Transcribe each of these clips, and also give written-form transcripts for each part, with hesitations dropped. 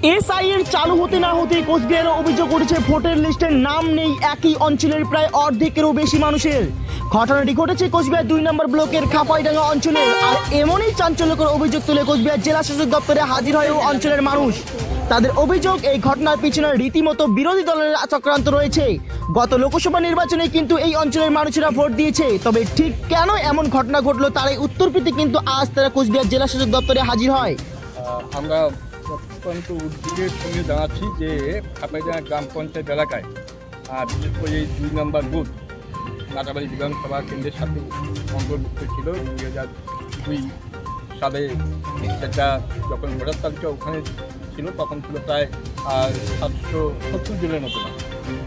SIR চালু হতে না হতে কোচবিহারে অভিযোগ উঠেছে ভোটার লিস্টের নাম নেই একই অঞ্চলের প্রায় অর্ধেকেরও বেশি মানুষের। ঘটনাটি ঘটেছে কোচবিহার 2 নম্বর ব্লকের খাপাইডাঙ্গা অঞ্চলে। আর এমনই চাঞ্চল্যকর অভিযোগ তুলে কোচবিহার জেলা শাসক দপ্তরে হাজির হয় অঞ্চলের মানুষ। তাদের অভিযোগ, এই ঘটনার পিছনে রীতিমতো বিরোধী দলের চক্রান্ত রয়েছে। গত লোকসভা নির্বাচনে কিন্তু এই অঞ্চলের মানুষেরা ভোট দিয়েছে, তবে ঠিক কেন এমন ঘটনা ঘটলো তার এই উত্তর পেতে কিন্তু আজ তারা কোচবিহার জেলা শাসক দপ্তরে হাজির হয়। আমরা অত্যন্ত উদ্বেগের সঙ্গে জানাচ্ছি যে খাপাইডাঙ্গা গ্রাম পঞ্চায়েত এলাকায় বিশেষ করে এই 2 নম্বর বুথ নাটাবাড়ি বিধানসভা কেন্দ্রের সাথে অন্তর্ভুক্ত ছিল। 2002 সালে সেটা যখন ভোটার তালিকা ওখানে ছিল তখন ছিল প্রায় 770 জনের মতো।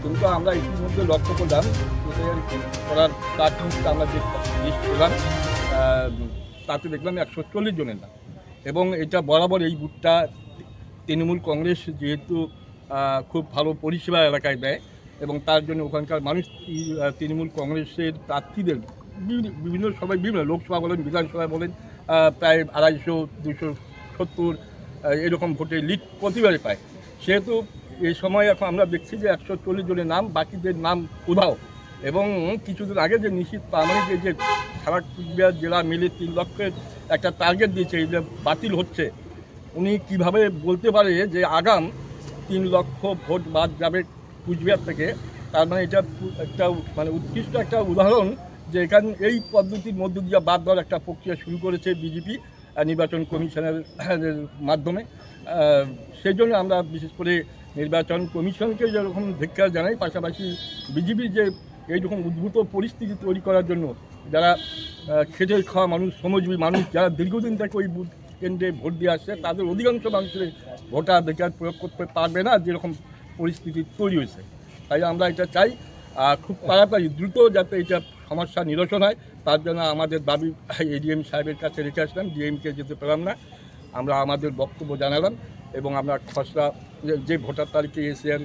কিন্তু আমরা ইতিমধ্যে লক্ষ্য করলাম করার প্রাথমিকটা আমরা যে লিস্ট করলাম তাতে দেখলাম 140 জনের নাম। এবং এটা বরাবর এই বুথটা তৃণমূল কংগ্রেস যেহেতু খুব ভালো পরিষেবা এলাকায় দেয় এবং তার জন্য ওখানকার মানুষ তৃণমূল কংগ্রেসের প্রার্থীদের বিভিন্ন সবাই বিভিন্ন লোকসভা বলেন বিধানসভায় বলেন প্রায় 250-270 এরকম ভোটে লিড প্রতিবারে পায়। সেহেতু এই সময় এখন আমরা দেখছি যে 140 জনের নাম, বাকিদের নাম উধাও। এবং কিছুদিন আগে যে নিশ্চিত প্রামাণিক যে সারা কুচবিহার জেলা মিলে 3 লক্ষের একটা টার্গেট দিয়েছে, এই যে বাতিল হচ্ছে, উনি কিভাবে বলতে পারে যে আগাম 3 লক্ষ ভোট বাদ যাবে কুচবিহার থেকে? তার মানে এটা একটা মানে উৎকৃষ্ট একটা উদাহরণ যে এখানে এই পদ্ধতির মধ্য দিয়ে বাদ দেওয়ার একটা প্রক্রিয়া শুরু করেছে বিজেপি নির্বাচন কমিশনের মাধ্যমে। সেই জন্য আমরা বিশেষ করে নির্বাচন কমিশনকে যেরকম ধিক্কার জানাই, পাশাপাশি বিজেপির যে এইরকম উদ্ভূত পরিস্থিতি তৈরি করার জন্য যারা খেটে খাওয়া মানুষ, শ্রমজীবী মানুষ যারা দীর্ঘদিন থেকে ওই বুথ কেন্দ্রে ভোট দিয়ে আসছে, তাদের অধিকাংশ মানুষের ভোটাধিকার প্রয়োগ করতে পারবে না যেরকম পরিস্থিতি তৈরি হয়েছে। তাই আমরা এটা চাই খুব তাড়াতাড়ি দ্রুত যাতে এটা সমস্যা নিরসন হয়। তার জন্য আমাদের দাবি এডিএম সাহেবের কাছে রেখে আসলাম, ডিএমকে যেতে পারলাম না। আমরা আমাদের বক্তব্য জানালাম এবং আমরা খসড়া যে ভোটার তালিকা এসআইআর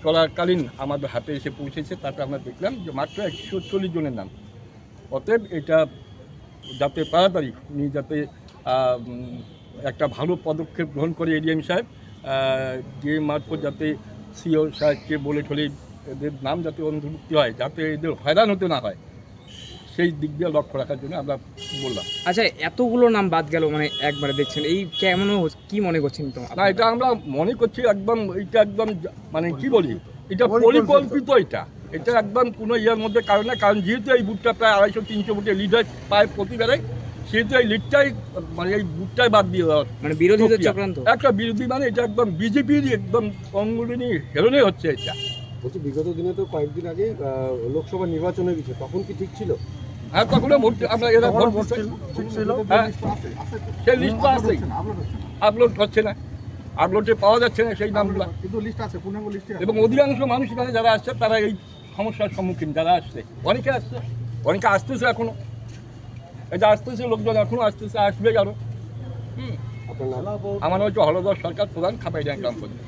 চলাকালীন আমাদের হাতে এসে পৌঁছেছে তাতে আমরা দেখলাম যে মাত্র 140 জনের নাম। অতএব এটা যাতে তাড়াতাড়ি উনি যাতে একটা ভালো পদক্ষেপ গ্রহণ করে এডিএম সাহেব, ডিএম মারফত যাতে সিও সাহেবকে বলে ঠলে এদের নাম যাতে অন্তর্ভুক্তি হয়, যাতে এদের হয়রান হতে না হয়, সেই দিক দিয়ে লক্ষ্য রাখার জন্য আমরা বললাম। আচ্ছা, এতগুলো নাম বাদ গেল মানে একবারে দেখছেন, এই কেমন কি মনে করছেন? তো না, এটা আমরা মনে করছি একদম এটা একদম মানে কি বলি, এটা পরিকল্পিত। এটা একদম কোনো ইয়ের মধ্যে কারণ না, কারণ যেহেতু এই বুথটা প্রায় 250-300 ভোটে লিডার পায় প্রতিবারে, সেহেতু এই লিডটাই মানে এই বুথটাই বাদ দিয়ে দেওয়ার মানে বিরোধীদের চক্রান্ত। একটা বিরোধী মানে এটা একদম বিজেপির একদম অঙ্গুলিনী হেরোনে হচ্ছে এটা। বলছি বিগত দিনে তো কয়েকদিন আগে লোকসভা নির্বাচন হয়ে গেছে, তখন কি ঠিক ছিল? হ্যাঁ, তখন ভোট আমরা এরা ভোট ছিল, হ্যাঁ সেই লিস্ট তো আসছেই, আপলোড হচ্ছে না, আপলোডে পাওয়া যাচ্ছে না সেই নামগুলো, কিন্তু লিস্ট আছে, পূর্ণাঙ্গ লিস্টে। এবং অধিকাংশ মানুষ এখানে যারা আসছে তারা এই সমস্যার সম্মুখীন। যারা আসছে অনেকে আসছে, অনেকে আসতেছে এখনো, এই যে আসতেছে লোকজন এখনো আসতেছে, আসবে আরো। আমার হচ্ছে হলদর সরকার, প্রধান, খাপাইডাঙ্গা গ্রাম পঞ্চায়েত।